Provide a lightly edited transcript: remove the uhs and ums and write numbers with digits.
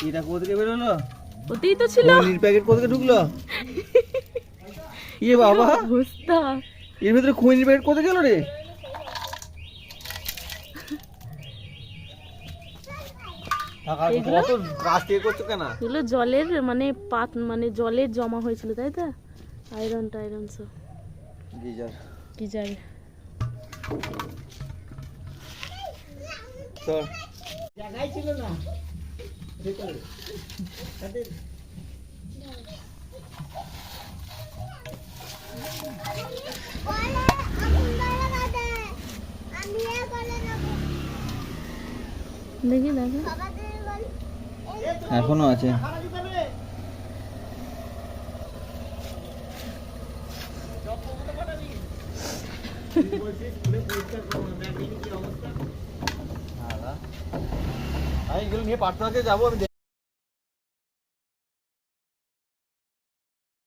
এটা কোথা থেকে বেরোলো? ওতেই তো ছিল। খৈনির প্যাকেট কোথা থেকে ঢুকলো? ইয়ে বাবা, অবস্থা। এর ভিতরে খৈনির প্যাকেট কোথা গেল রে? কত গাছ থেকে করছো কেন? এগুলো জলের মানে মানে জলের জমা হয়েছিল তাই তো, আয়রন টাইরন সব গিজার। তো জায়গায় ছিল না ভেতরে তাদের দেখি দেখি এখনো আছে। আমি এগুলো নিয়ে পার্থনাকে যাবো আমি।